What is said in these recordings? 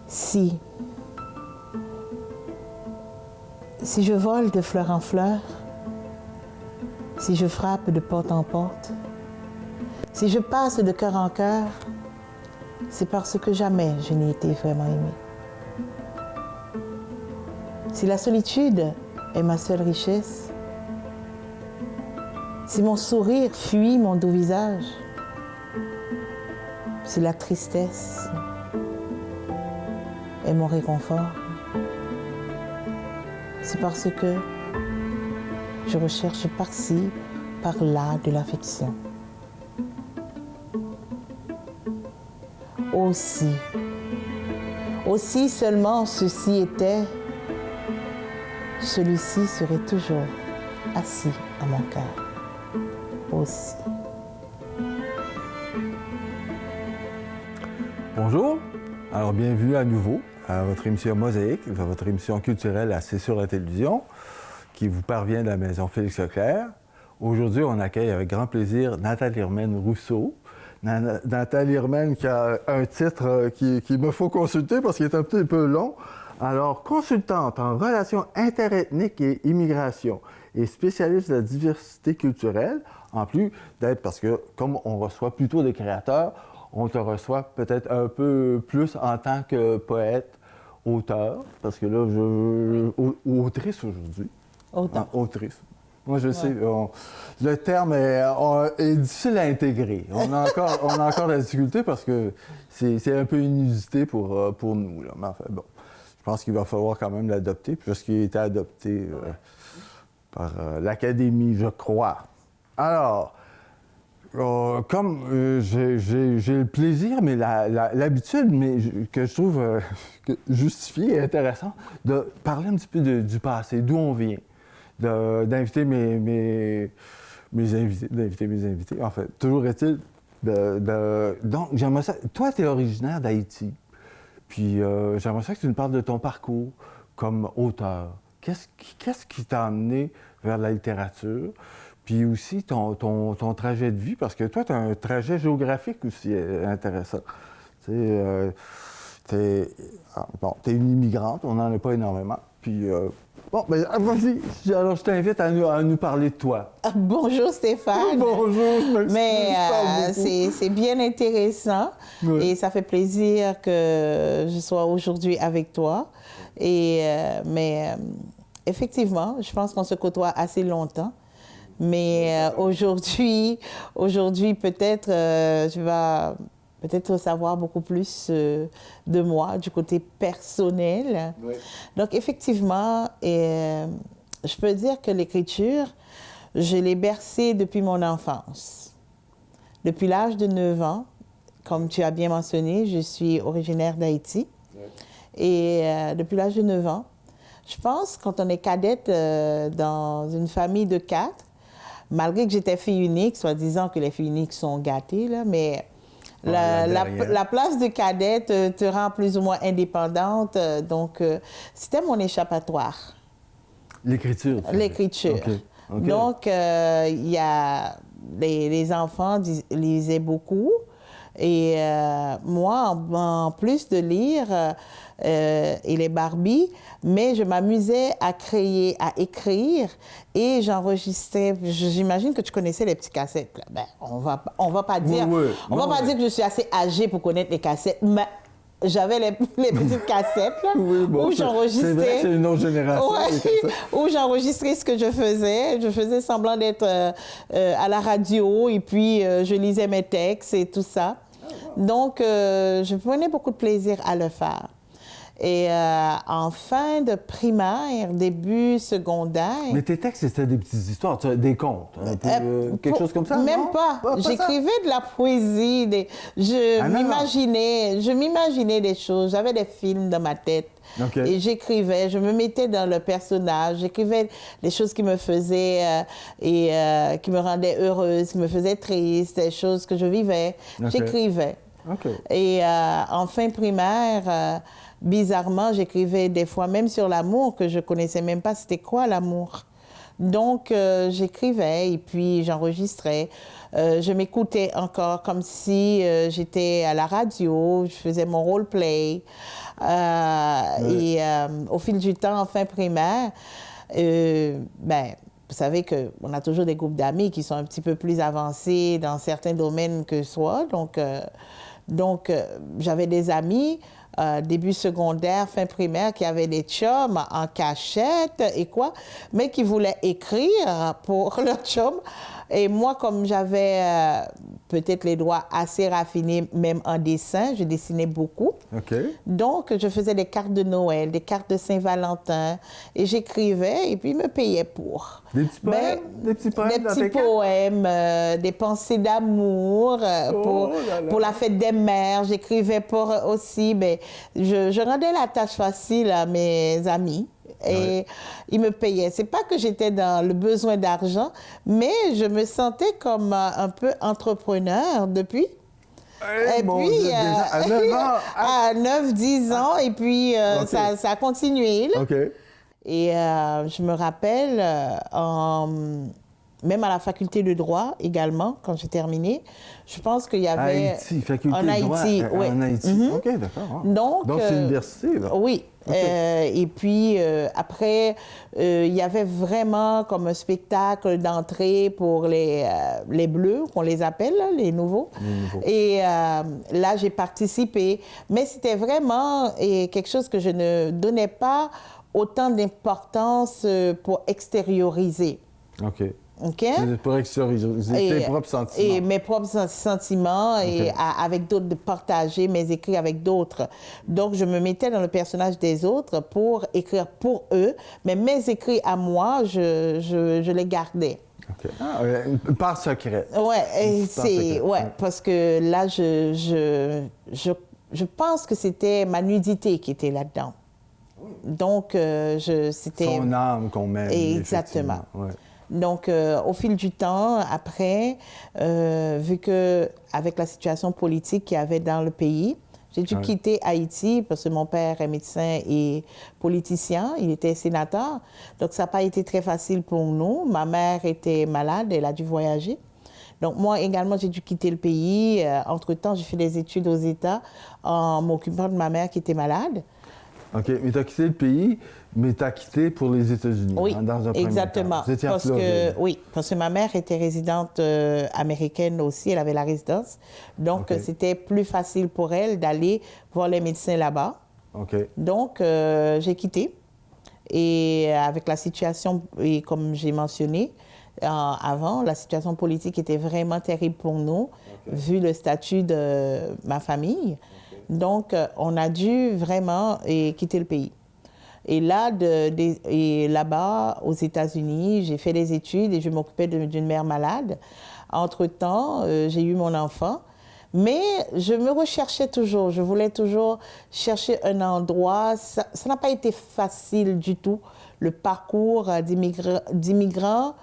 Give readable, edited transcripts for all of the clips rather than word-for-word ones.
Si je vole de fleur en fleur, si je frappe de porte en porte, si je passe de cœur en cœur, c'est parce que jamais je n'ai été vraiment aimée. Si la solitude est ma seule richesse, si mon sourire fuit mon doux visage, si la tristesse est mon réconfort, c'est parce que je recherche par-ci, par-là de l'affection. Aussi seulement ceci était, celui-ci serait toujours assis à mon cœur. Aussi. Bonjour, alors bienvenue à nouveau à votre émission Mosaïque, votre émission culturelle assez sur la télévision, qui vous parvient de la maison Félix Leclerc. Aujourd'hui, on accueille avec grand plaisir Nathalie Irmaine Rousseau. Nathalie Irmaine qui a un titre qu'il me faut consulter parce qu'il est un petit peu long. Alors, consultante en relations interethniques et immigration et spécialiste de la diversité culturelle, en plus d'être, parce que comme on reçoit plutôt des créateurs, on te reçoit peut-être un peu plus en tant que poète, auteur, parce que là, autrice aujourd'hui. Autrice. Moi, je sais, le terme est difficile à intégrer. On a encore de la difficulté parce que c'est un peu inusité pour nous. Là. Mais enfin, bon, je pense qu'il va falloir quand même l'adopter, puisqu'il a été adopté par l'Académie, je crois. Alors, comme j'ai le plaisir, mais l'habitude, mais que je trouve justifiée et intéressante, de parler un petit peu du passé, d'où on vient. D'inviter mes invités. En fait, toujours est-il donc, j'aimerais ça... Toi, tu es originaire d'Haïti. Puis, j'aimerais ça que tu nous parles de ton parcours comme auteur. Qu'est-ce qui t'a amené vers la littérature? Puis aussi, ton trajet de vie, parce que toi, tu as un trajet géographique aussi intéressant. Tu sais, t'es une immigrante, on n'en a pas énormément. Puis... Bon, ben vas-y. Alors, je t'invite à nous parler de toi. Bonjour Stéphane. Bonjour, je m'excuse. Mais c'est bien intéressant et ça fait plaisir que je sois aujourd'hui avec toi. Mais effectivement, je pense qu'on se côtoie assez longtemps. Mais aujourd'hui, peut-être, tu vas peut-être savoir beaucoup plus de moi, du côté personnel. Oui. Donc, effectivement, je peux dire que l'écriture, je l'ai bercée depuis mon enfance. Depuis l'âge de 9 ans, comme tu as bien mentionné, je suis originaire d'Haïti. Oui. Et depuis l'âge de 9 ans, je pense, quand on est cadette dans une famille de 4, malgré que j'étais fille unique, soi-disant que les filles uniques sont gâtées, là, mais... La place de cadette te rend plus ou moins indépendante, donc c'était mon échappatoire. L'écriture? L'écriture. Okay. Okay. Donc, y a les enfants lisaient beaucoup et moi, en plus de lire et les Barbies, mais je m'amusais à créer, à écrire et j'enregistrais. J'imagine que tu connaissais les petits cassettes. Là. Ben, on va pas dire, pas dire que je suis assez âgée pour connaître les cassettes, mais j'avais les petites cassettes là, où j'enregistrais. C'est vrai, c'est une autre génération. Où j'enregistrais ce que je faisais. Je faisais semblant d'être à la radio et puis je lisais mes textes et tout ça. Donc, je prenais beaucoup de plaisir à le faire. Et en fin de primaire, début secondaire... Mais tes textes, c'était des petites histoires, des contes, quelque chose comme ça? Même pas. J'écrivais de la poésie. Je m'imaginais des choses. J'avais des films dans ma tête. Okay. Et j'écrivais, je me mettais dans le personnage. J'écrivais les choses qui me faisaient qui me rendaient heureuse, qui me faisaient triste, des choses que je vivais. Okay. J'écrivais. Okay. Et en fin primaire... bizarrement, j'écrivais des fois même sur l'amour, que je connaissais même pas c'était quoi l'amour. Donc, j'écrivais et puis j'enregistrais. Je m'écoutais encore comme si j'étais à la radio, je faisais mon role-play. Et au fil du temps, en fin primaire, vous savez qu'on a toujours des groupes d'amis qui sont un petit peu plus avancés dans certains domaines que soi. Donc, j'avais des amis, début secondaire, fin primaire, qui avaient des chums en cachette et quoi, mais qui voulaient écrire pour leur chum. Et moi, comme j'avais peut-être les doigts assez raffinés, même en dessin, je dessinais beaucoup. Okay. Donc, je faisais des cartes de Noël, des cartes de Saint-Valentin, et j'écrivais, et puis ils me payaient pour. Des petits poèmes? Des petits poèmes? Des petits poèmes, des pensées d'amour pour la fête des mères. J'écrivais pour aussi, mais je rendais la tâche facile à mes amis. Et ils me payaient. C'est pas que j'étais dans le besoin d'argent, mais je me sentais comme un peu entrepreneur depuis. Et puis, Dieu, à 9 ans? À 9-10 ans, et puis ça a continué. Là. OK. Et je me rappelle, même à la faculté de droit également, quand j'ai terminé, je pense qu'il y avait... Haïti, faculté de droit oui. En Haïti. Mm-hmm. OK, d'accord. Donc c'est l'université, là? Oui. Okay. Et puis, après, il y avait vraiment comme un spectacle d'entrée pour les Bleus, qu'on les appelle, là, les nouveaux. Et là, j'ai participé. Mais c'était vraiment quelque chose que je ne donnais pas autant d'importance pour extérioriser. OK. OK? Pour extérioriser tes propres sentiments. Et mes propres sentiments, et avec d'autres, de partager mes écrits avec d'autres. Donc, je me mettais dans le personnage des autres pour écrire pour eux, mais mes écrits à moi, je les gardais. OK. Ah, une part secrète. Oui, parce que là, je pense que c'était ma nudité qui était là-dedans. Donc, c'était... Son âme qu'on met. Exactement. Ouais. Donc, au fil du temps, après, vu qu'avec la situation politique qu'il y avait dans le pays, j'ai dû quitter Haïti parce que mon père est médecin et politicien, il était sénateur. Donc, ça n'a pas été très facile pour nous. Ma mère était malade, elle a dû voyager. Donc, moi également, j'ai dû quitter le pays. Entre-temps, j'ai fait des études aux États en m'occupant de ma mère qui était malade. OK, mais tu as quitté le pays, mais tu as quitté pour les États-Unis. Oui, dans un exactement. Vous étiez en Floride. Parce que ma mère était résidente américaine aussi, elle avait la résidence. Donc, c'était plus facile pour elle d'aller voir les médecins là-bas. OK. Donc, j'ai quitté. Et avec la situation, et comme j'ai mentionné avant, la situation politique était vraiment terrible pour nous, vu le statut de ma famille. Donc, on a dû vraiment quitter le pays. Et là, là-bas, aux États-Unis, j'ai fait des études et je m'occupais d'une mère malade. Entre-temps, j'ai eu mon enfant. Mais je me recherchais toujours. Je voulais toujours chercher un endroit. Ça n'a pas été facile du tout, le parcours d'immigrants.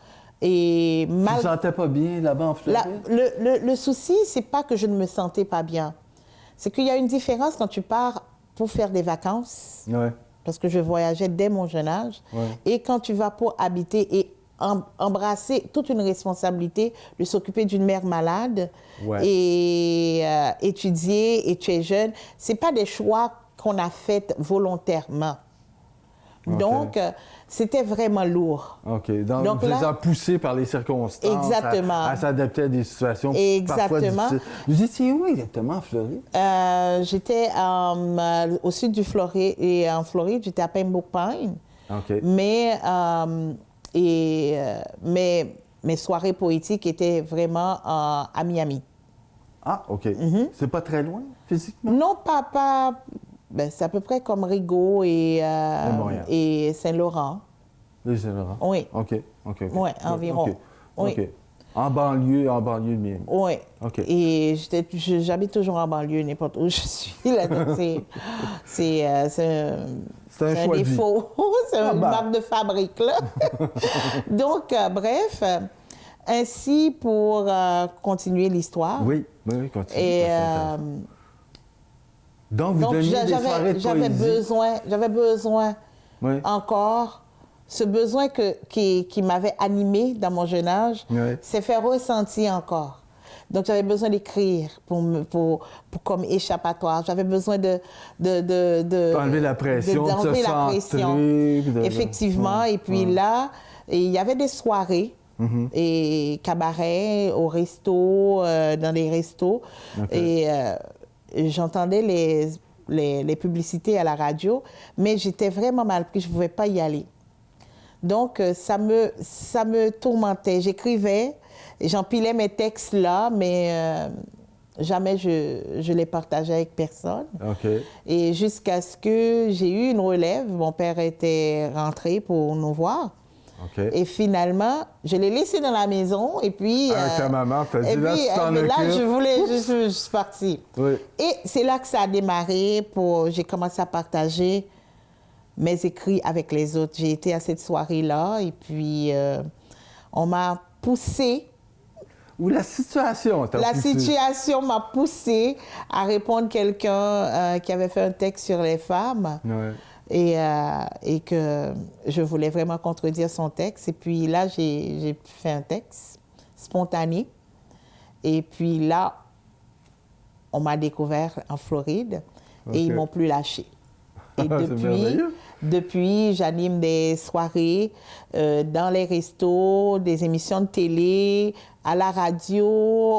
Et tu ne te sentais pas bien là-bas en Floride? Le souci, c'est pas que je ne me sentais pas bien. C'est qu'il y a une différence quand tu pars pour faire des vacances, parce que je voyageais dès mon jeune âge, et quand tu vas pour habiter et embrasser toute une responsabilité de s'occuper d'une mère malade et étudier, et tu es jeune. Ce n'est pas des choix qu'on a faits volontairement. Donc, c'était vraiment lourd. OK. Donc vous êtes poussé par les circonstances à s'adapter à des situations parfois difficiles. Vous étiez où exactement en Floride? J'étais au sud du Floride, et en Floride, j'étais à Pembroke Pines. OK. Mais mes soirées poétiques étaient vraiment à Miami. Ah, OK. C'est pas très loin, physiquement? Non, pas c'est à peu près comme Rigaud et Saint-Laurent. Oui, Saint-Laurent. Oui. OK. Oui, environ. OK. En banlieue de Miami. Oui. OK. Et j'habite toujours en banlieue, n'importe où je suis. Là, donc c'est un défaut. C'est une marque de fabrique, là. Donc, bref, ainsi pour continuer l'histoire. Oui, continuez. Donc, vous donniez des soirées de poésie. J'avais besoin encore ce besoin qui m'avait animé dans mon jeune âge s'est fait ressentir encore. Donc, j'avais besoin d'écrire pour comme échappatoire. J'avais besoin d'enlever la pression, d'enlever la pression. Effectivement. Et puis là, il y avait des soirées et cabarets au resto, dans les restos. Et j'entendais les publicités à la radio, mais j'étais vraiment mal pris. Je ne pouvais pas y aller. Donc, ça me tourmentait. J'écrivais. J'empilais mes textes là, mais jamais je les partageais avec personne. Et jusqu'à ce que j'ai eu une relève, mon père était rentré pour nous voir. Et finalement, je l'ai laissé dans la maison et puis... Avec ta maman, tu as dit là, tu t'en occupes. Là, je suis partie. Et c'est là que ça a démarré. J'ai commencé à partager mes écrits avec les autres. J'ai été à cette soirée-là et puis on m'a poussée. Ou la situation t'a poussé. La situation m'a poussée à répondre à quelqu'un qui avait fait un texte sur les femmes et que je voulais vraiment contredire son texte. Et puis là, j'ai fait un texte spontané. Et puis là, on m'a découvert en Floride et ils ne m'ont plus lâché. Et depuis, j'anime des soirées dans les restos, des émissions de télé, à la radio.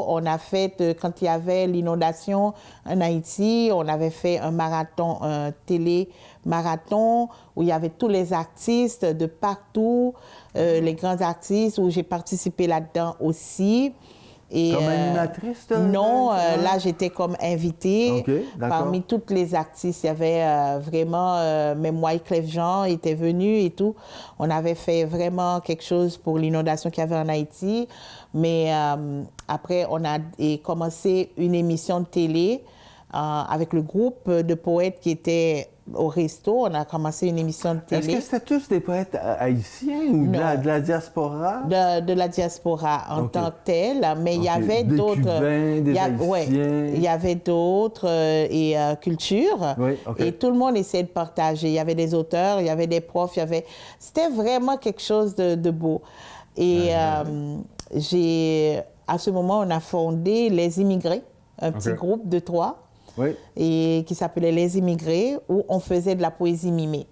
On a fait, quand il y avait l'inondation en Haïti, on avait fait un marathon, un télé-marathon où il y avait tous les artistes de partout, les grands artistes, où j'ai participé là-dedans aussi. Et, comme animatrice? Non, là, j'étais comme invitée. Parmi toutes les artistes, il y avait vraiment, même Wyclef Jean était venu et tout. On avait fait vraiment quelque chose pour l'inondation qu'il y avait en Haïti. Mais après, on a commencé une émission de télé avec le groupe de poètes qui était au resto. On a commencé une émission de télé. Est-ce que c'était tous des poètes haïtiens ou de la diaspora? De la diaspora en tant que telle, mais il y avait d'autres... Cubains, des Haïtiens. Il y avait d'autres cultures. Et tout le monde essayait de partager. Il y avait des auteurs, il y avait des profs, C'était vraiment quelque chose de beau. Et à ce moment, on a fondé Les Immigrés, un petit groupe de 3. Et qui s'appelait Les Immigrés, où on faisait de la poésie mimée.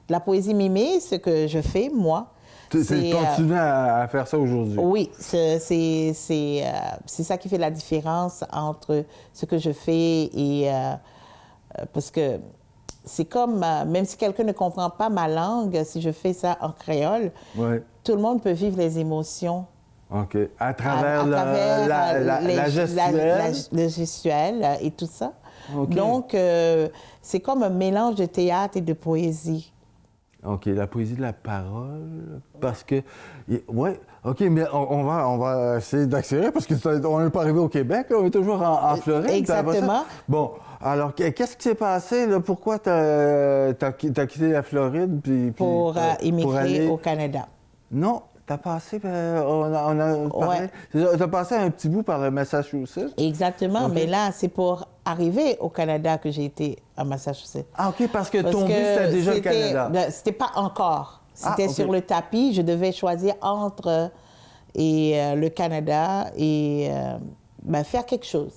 De la poésie mimée, ce que je fais, moi. Tu continues à faire ça aujourd'hui? Oui, c'est ça qui fait la différence entre ce que je fais et... parce que c'est comme, même si quelqu'un ne comprend pas ma langue, si je fais ça en créole, tout le monde peut vivre les émotions. À travers la gestuelle? Le gestuel et tout ça. Donc, c'est comme un mélange de théâtre et de poésie. La poésie de la parole, parce que... mais on va essayer d'accélérer, parce qu'on n'est pas arrivé au Québec, on est toujours en Floride. Exactement. Bon, alors, qu'est-ce qui s'est passé, là? Pourquoi t'as quitté la Floride? Pour immigrer au Canada. Non. T'as passé, on a parlé, t'as passé un petit bout par le Massachusetts. Exactement, mais là, c'est pour arriver au Canada que j'ai été à Massachusetts. Parce que ton but, c'était déjà le Canada. C'était pas encore. C'était sur le tapis. Je devais choisir entre le Canada et faire quelque chose.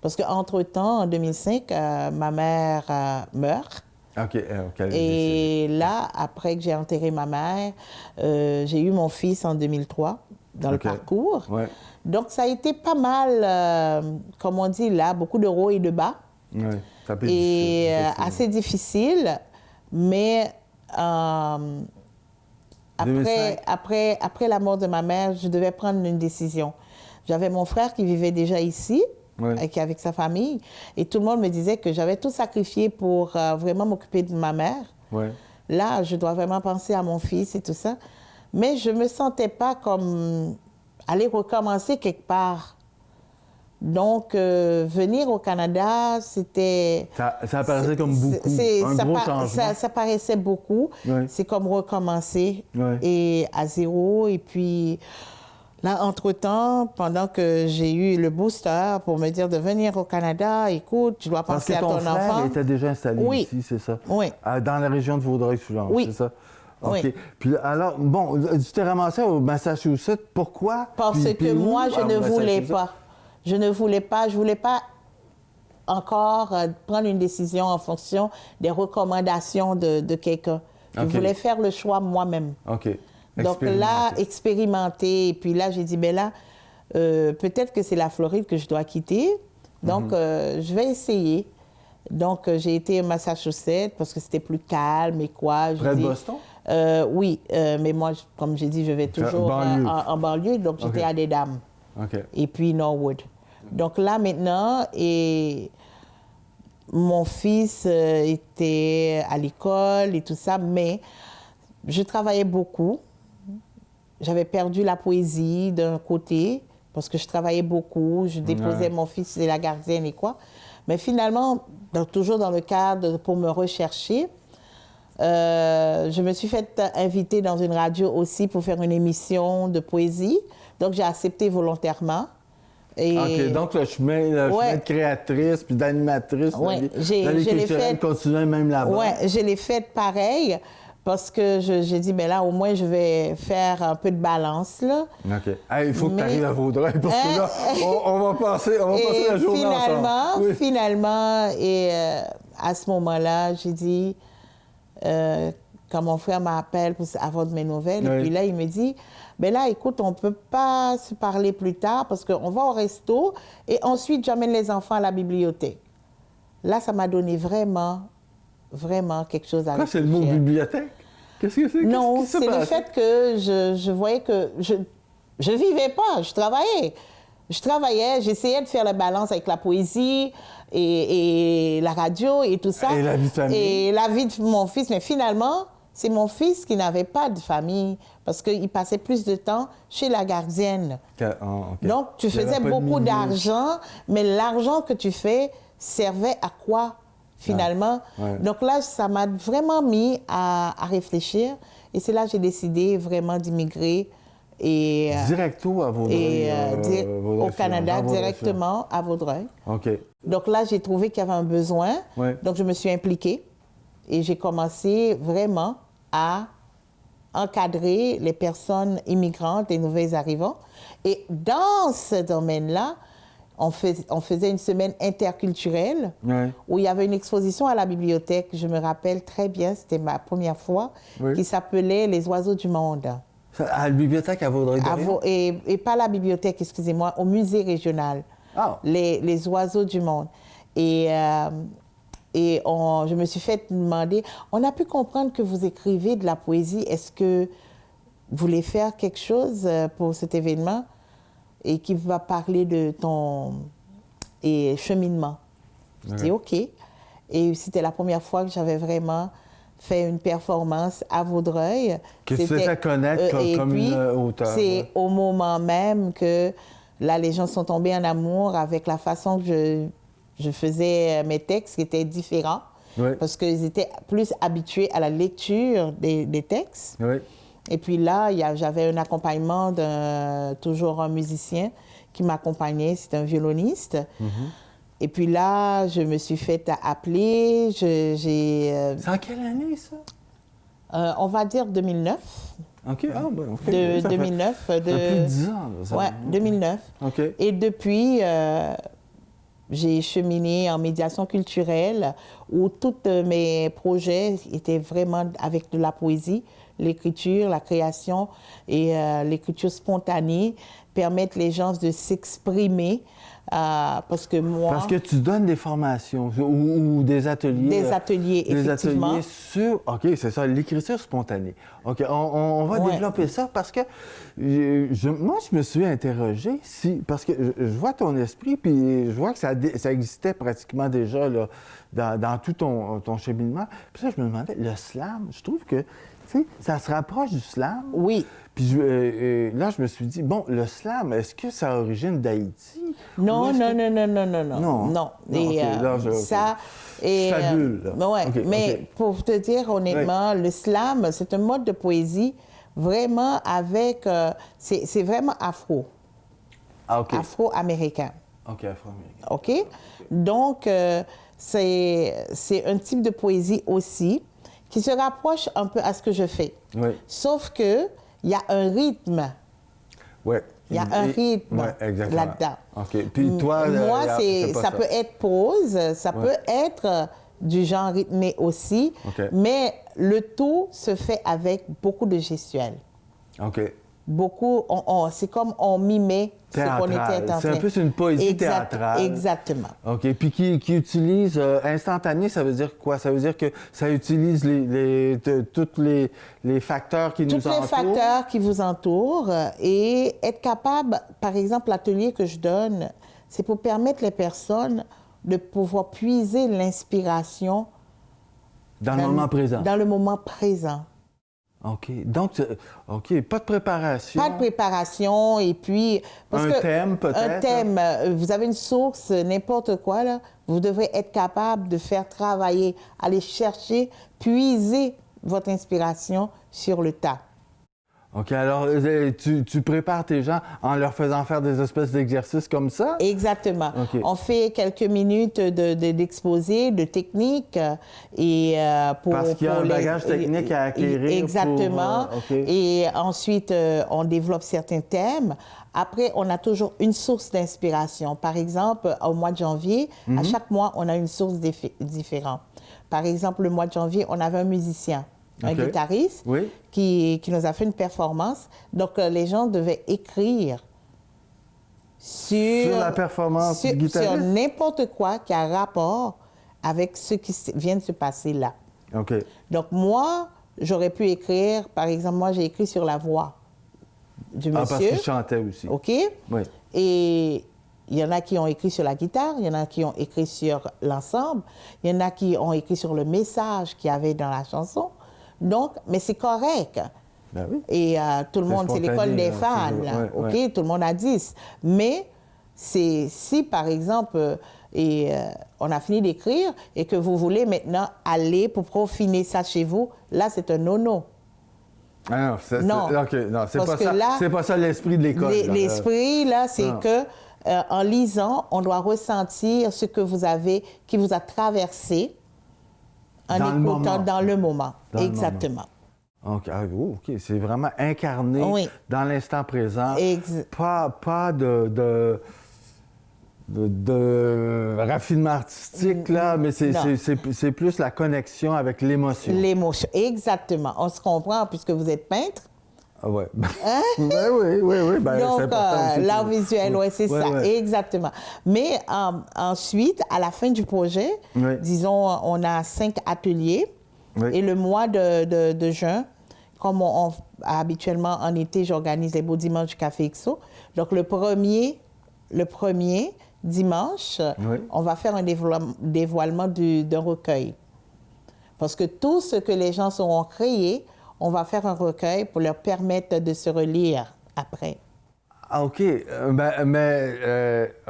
Parce qu'entre-temps, en 2005, ma mère meurt. Et là, après que j'ai enterré ma mère, j'ai eu mon fils en 2003 dans le parcours. Donc, ça a été pas mal, comme on dit là, beaucoup de hauts et de bas. Ça peut être et assez difficile, mais après la mort de ma mère, je devais prendre une décision. J'avais mon frère qui vivait déjà ici. Avec sa famille. Et tout le monde me disait que j'avais tout sacrifié pour vraiment m'occuper de ma mère. Là, je dois vraiment penser à mon fils et tout ça. Mais je ne me sentais pas comme aller recommencer quelque part. Donc, venir au Canada, c'était... Ça paraissait comme beaucoup, un gros changement. Ça paraissait beaucoup. C'est comme recommencer et à zéro. Et puis... Là, entre-temps, pendant que j'ai eu le booster pour me dire de venir au Canada, écoute, tu dois penser à ton enfant. Parce que ton frère était déjà installé ici, c'est ça? Oui. Dans la région de Vaudreuil-Soulanges, c'est ça? OK. Oui. Puis alors, bon, tu t'es ramassé au Massachusetts. Pourquoi? Parce que moi, je ne voulais pas. Je ne voulais pas. Je voulais pas encore prendre une décision en fonction des recommandations de quelqu'un. Je voulais faire le choix moi-même. OK. Donc là, expérimenter. Et puis là, j'ai dit, ben là, peut-être que c'est la Floride que je dois quitter. Donc, je vais essayer. Donc, j'ai été au Massachusetts parce que c'était plus calme et quoi. Près de Boston? Oui, mais moi, comme j'ai dit, je vais toujours en banlieue. Donc, j'étais à Dedham. Et puis Norwood. Donc là, maintenant, et mon fils était à l'école et tout ça, mais je travaillais beaucoup. J'avais perdu la poésie d'un côté parce que je travaillais beaucoup. Je déposais mon fils et la gardienne et quoi. Mais finalement, toujours dans le cadre pour me rechercher, je me suis fait inviter dans une radio aussi pour faire une émission de poésie. Donc, j'ai accepté volontairement. Et OK, donc le chemin de créatrice puis d'animatrice dans les culturels continuait même là-bas. Oui, je l'ai fait pareil parce que j'ai dit, ben là, au moins, je vais faire un peu de balance, là. OK. Hey, il faut que tu arrives à Vaudreuil parce que là, on va passer la journée ensemble. Finalement, et à ce moment-là, j'ai dit, quand mon frère m'appelle pour avoir de mes nouvelles, et puis là, il me dit, ben là, écoute, on ne peut pas se parler plus tard parce qu'on va au resto et ensuite, j'amène les enfants à la bibliothèque. Là, ça m'a donné vraiment quelque chose à réfléchir. C'est le mot bibliothèque? Qu'est-ce que c'est? Non, c'est le fait que je voyais que je vivais pas, je travaillais. Je travaillais, j'essayais de faire la balance avec la poésie et la radio et tout ça. Et la vie de famille. Et la vie de mon fils. Mais finalement, c'est mon fils qui n'avait pas de famille parce qu'il passait plus de temps chez la gardienne. Donc, tu faisais beaucoup d'argent, mais l'argent que tu fais servait à quoi, finalement? Donc là, ça m'a vraiment mis à réfléchir. Et c'est là que j'ai décidé vraiment d'immigrer. Et, directo à Vaudreuil? Au Canada, directement à Vaudreuil. OK. Donc là, j'ai trouvé qu'il y avait un besoin. Donc, je me suis impliquée et j'ai commencé vraiment à encadrer les personnes immigrantes et nouvelles arrivants. Et dans ce domaine-là, on faisait une semaine interculturelle où il y avait une exposition à la bibliothèque. Je me rappelle très bien, c'était ma première fois, qui s'appelait « Les oiseaux du monde ». À la bibliothèque à Vaudreuil? Et pas la bibliothèque, excusez-moi, au musée régional. Les oiseaux du monde. Et je me suis fait demander, on a pu comprendre que vous écrivez de la poésie. Est-ce que vous voulez faire quelque chose pour cet événement et qui va parler de ton cheminement? Je dis OK. Et c'était la première fois que j'avais vraiment fait une performance à Vaudreuil. Que tu t'es fait connaître comme une auteure. C'est au moment même que là, les gens sont tombés en amour avec la façon que je faisais mes textes, qui étaient différents, parce qu'ils étaient plus habitués à la lecture des textes. Et puis là, j'avais un accompagnement toujours un musicien qui m'accompagnait, c'est un violoniste. Et puis là, je me suis fait appeler. C'est en quelle année, ça? On va dire 2009. OK. Ah, ben, OK. 2009. Ça fait plus de 10 ans. Oui, 2009. OK. Et depuis, j'ai cheminé en médiation culturelle où tous mes projets étaient vraiment avec de la poésie, l'écriture, la création et l'écriture spontanée, permettre les gens de s'exprimer. Parce que tu donnes des formations ou des ateliers. Des ateliers, effectivement. Des ateliers sur... OK, c'est ça, l'écriture spontanée. OK, on va développer ça parce que moi, je me suis interrogé parce que je vois ton esprit puis je vois que ça existait pratiquement déjà là, dans tout ton cheminement. Puis ça, je me demandais, le slam, je trouve que, tu sais, ça se rapproche du slam. Oui. Puis là, je me suis dit, bon, le slam, est-ce que ça a origine d'Haïti? Non. Et ça... fabule. Pour te dire honnêtement, le slam, c'est un mode de poésie vraiment avec... c'est vraiment afro. Afro-américain. OK, afro-américain. OK? Donc, c'est un type de poésie aussi qui se rapproche un peu à ce que je fais. Oui. Sauf qu'il y a un rythme. Oui. Il y a un rythme là-dedans. OK. Puis toi, moi, ça peut être pause, ça peut être du genre rythmé aussi, mais le tout se fait avec beaucoup de gestuelle. OK. Beaucoup, c'est comme on mimait ce qu'on était en train. C'est un peu une poésie théâtrale. Exactement. OK. Puis qui utilise instantané, ça veut dire quoi? Ça veut dire que ça utilise tous les facteurs qui nous entourent? Tous les facteurs qui vous entourent et être capable, par exemple, l'atelier que je donne, c'est pour permettre les personnes de pouvoir puiser l'inspiration dans le moment présent. Dans le moment présent. OK. Donc, OK, pas de préparation. Pas de préparation et puis... thème peut-être? Un thème. Vous avez une source, n'importe quoi, là. Vous devrez être capable de faire travailler, aller chercher, puiser votre inspiration sur le tas. OK. Alors, tu prépares tes gens en leur faisant faire des espèces d'exercices comme ça? Exactement. Okay. On fait quelques minutes d'exposé, de technique et parce qu'il y a un bagage technique à acquérir. Exactement. Et ensuite, on développe certains thèmes. Après, on a toujours une source d'inspiration. Par exemple, au mois de janvier, à chaque mois, on a une source différente. Par exemple, le mois de janvier, on avait un musicien. Un guitariste qui nous a fait une performance. Donc, les gens devaient écrire sur la performance du guitariste? Sur n'importe quoi qui a rapport avec ce qui vient de se passer là. OK. Donc, moi, j'aurais pu écrire, par exemple, moi, j'ai écrit sur la voix du monsieur. Parce qu'il chantait aussi. OK. Oui. Et il y en a qui ont écrit sur la guitare, il y en a qui ont écrit sur l'ensemble, il y en a qui ont écrit sur le message qu'il y avait dans la chanson. Donc, mais c'est correct. Ben oui. Et tout le monde, c'est l'école des fans, là, OK? Tout le monde a 10. Mais si, par exemple, on a fini d'écrire et que vous voulez maintenant aller pour peaufiner ça chez vous, là, c'est un no-no. Ah non, c'est pas ça l'esprit de l'école. L'esprit, là, c'est que en lisant, on doit ressentir ce que vous avez, qui vous a traversé en écoutant dans le moment. Exactement. OK, c'est vraiment incarné dans l'instant présent. Pas de raffinement artistique, là, mais c'est plus la connexion avec l'émotion. L'émotion, exactement. On se comprend puisque vous êtes peintre. Ah ouais. Hein? Oui. Ben, donc, c'est important l'art visuel, c'est ça, exactement. Mais ensuite, à la fin du projet, disons, on a 5 ateliers. Et le mois de juin, comme habituellement en été, j'organise les beaux dimanches du Café XO. Donc, le premier dimanche, on va faire un dévoilement d'un recueil. Parce que tout ce que les gens auront créé, on va faire un recueil pour leur permettre de se relire après. Ah, OK. Mais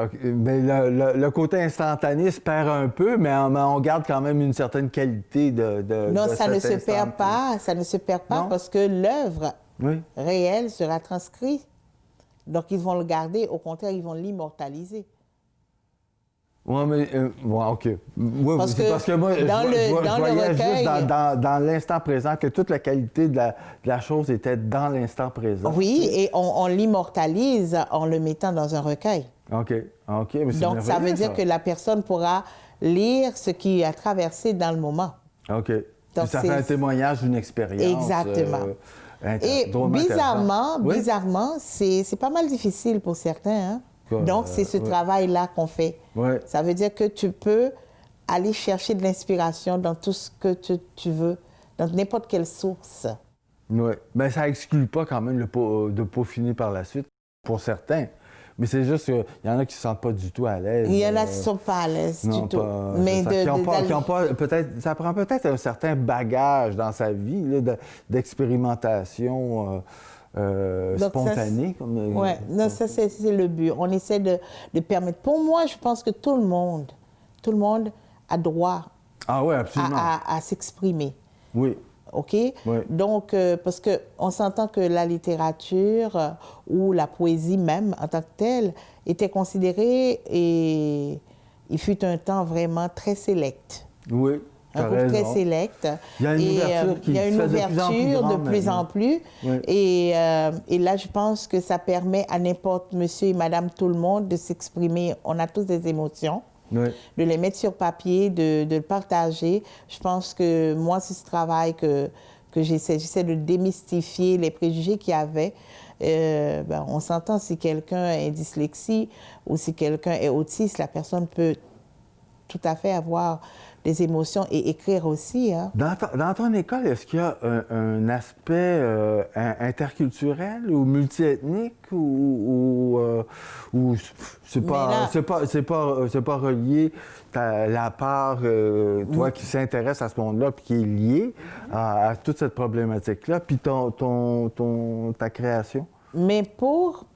le côté instantané se perd un peu, mais on garde quand même une certaine qualité non, ça ne se perd pas. Ça ne se perd pas parce que l'œuvre réelle sera transcrite. Donc, ils vont le garder. Au contraire, ils vont l'immortaliser. Oui, mais OK. Parce que moi, je voyais juste dans l'instant présent que toute la qualité de la chose était dans l'instant présent. Oui, et on l'immortalise en le mettant dans un recueil. OK. Mais donc, ça veut dire que la personne pourra lire ce qui a traversé dans le moment. OK. Donc, ça fait un témoignage d'une expérience. Exactement. Et bizarrement, c'est pas mal difficile pour certains, hein? Donc, c'est ce travail-là qu'on fait. Ça veut dire que tu peux aller chercher de l'inspiration dans tout ce que tu veux, dans n'importe quelle source. Oui. Mais ça n'exclut pas quand même de peaufiner par la suite, pour certains. Mais c'est juste qu'il y en a qui ne se sentent pas du tout à l'aise. Il y en a qui ne sont pas à l'aise du tout. Mais ça prend peut-être un certain bagage dans sa vie d'expérimentation. Spontané. Oui, ça c'est le but. On essaie de permettre. Pour moi, je pense que tout le monde a droit à s'exprimer. Oui. OK? Oui. Donc, parce qu'on s'entend que la littérature ou la poésie même en tant que telle était considérée et il fut un temps vraiment très sélect. Oui. un groupe très sélect. Il y a une ouverture qui se fait de plus en plus. Oui. Et là, je pense que ça permet à n'importe monsieur et madame tout le monde de s'exprimer. On a tous des émotions. Oui. De les mettre sur papier, de le partager. Je pense que moi, c'est ce travail que j'essaie de démystifier les préjugés qu'il y avait. On s'entend, si quelqu'un est dyslexie ou si quelqu'un est autiste, la personne peut tout à fait avoir des émotions et écrire aussi. Hein. Dans ton école, est-ce qu'il y a un aspect interculturel ou multiethnique ou c'est pas relié la part, toi qui s'intéresse à ce monde-là puis qui est lié à toute cette problématique-là, puis ta création? Mais pour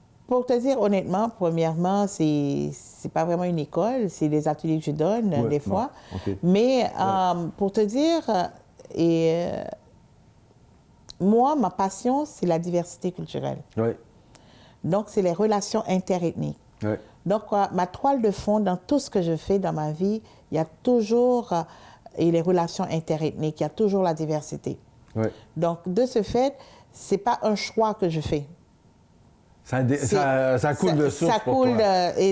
te dire honnêtement, premièrement, c'est pas vraiment une école, c'est des ateliers que je donne des fois. Okay. Mais pour te dire, moi, ma passion, c'est la diversité culturelle. Oui. Donc, c'est les relations interethniques. Oui. Donc, ma toile de fond dans tout ce que je fais dans ma vie, il y a toujours les relations interethniques, il y a toujours la diversité. Oui. Donc, de ce fait, c'est pas un choix que je fais. Ça coule de source. Ça coule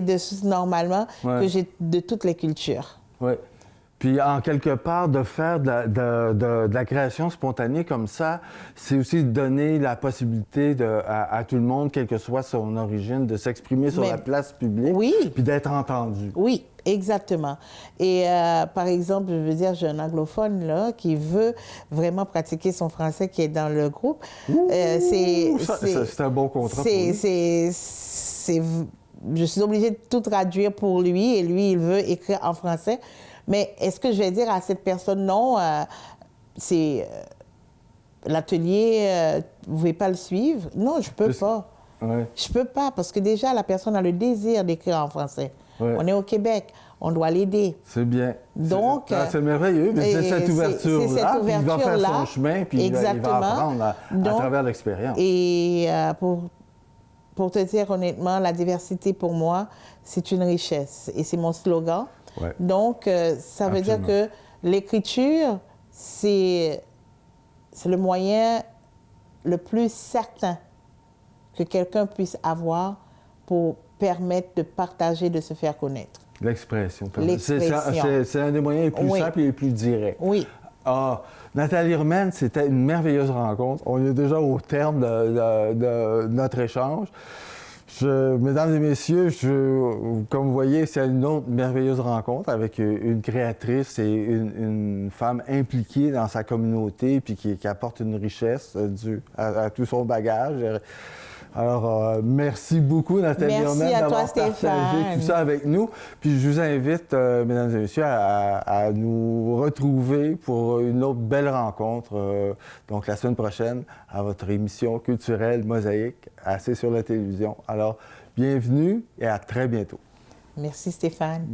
de source normalement Ouais. que j'ai de toutes les cultures. Oui. Puis, en quelque part, de faire de la création spontanée comme ça, c'est aussi donner la possibilité à tout le monde, quelle que soit son origine, de s'exprimer sur la place publique, oui. Puis d'être entendu. Oui, exactement. Et par exemple, je veux dire, j'ai un anglophone là qui veut vraiment pratiquer son français qui est dans le groupe. C'est un bon contrat. Je suis obligée de tout traduire pour lui et lui, il veut écrire en français. Mais est-ce que je vais dire à cette personne, non, c'est l'atelier, vous ne pouvez pas le suivre? Non, je ne peux pas. Ouais. Je ne peux pas, parce que déjà, la personne a le désir d'écrire en français. Ouais. On est au Québec, on doit l'aider. C'est bien. Donc, c'est merveilleux, mais c'est cette ouverture-là, puis il va faire son chemin, puis il va apprendre à travers l'expérience. Et pour te dire honnêtement, la diversité pour moi, c'est une richesse, et c'est mon slogan. Ouais. Donc, ça veut dire que l'écriture, c'est le moyen le plus certain que quelqu'un puisse avoir pour permettre de partager, de se faire connaître. L'expression. L'expression. C'est un des moyens les plus simples et les plus directs. Oui. Ah, Nathalie Herman, c'était une merveilleuse rencontre. On est déjà au terme de notre échange. Mesdames et messieurs, comme vous voyez, c'est une autre merveilleuse rencontre avec une créatrice et une femme impliquée dans sa communauté puis qui apporte une richesse à tout son bagage. Alors, merci beaucoup, Nathalie Herman, d'avoir partagé tout ça avec nous. Puis je vous invite, mesdames et messieurs, à nous retrouver pour une autre belle rencontre, donc la semaine prochaine, à votre émission culturelle Mosaïque, assez sur la télévision. Alors, bienvenue et à très bientôt. Merci, Stéphane.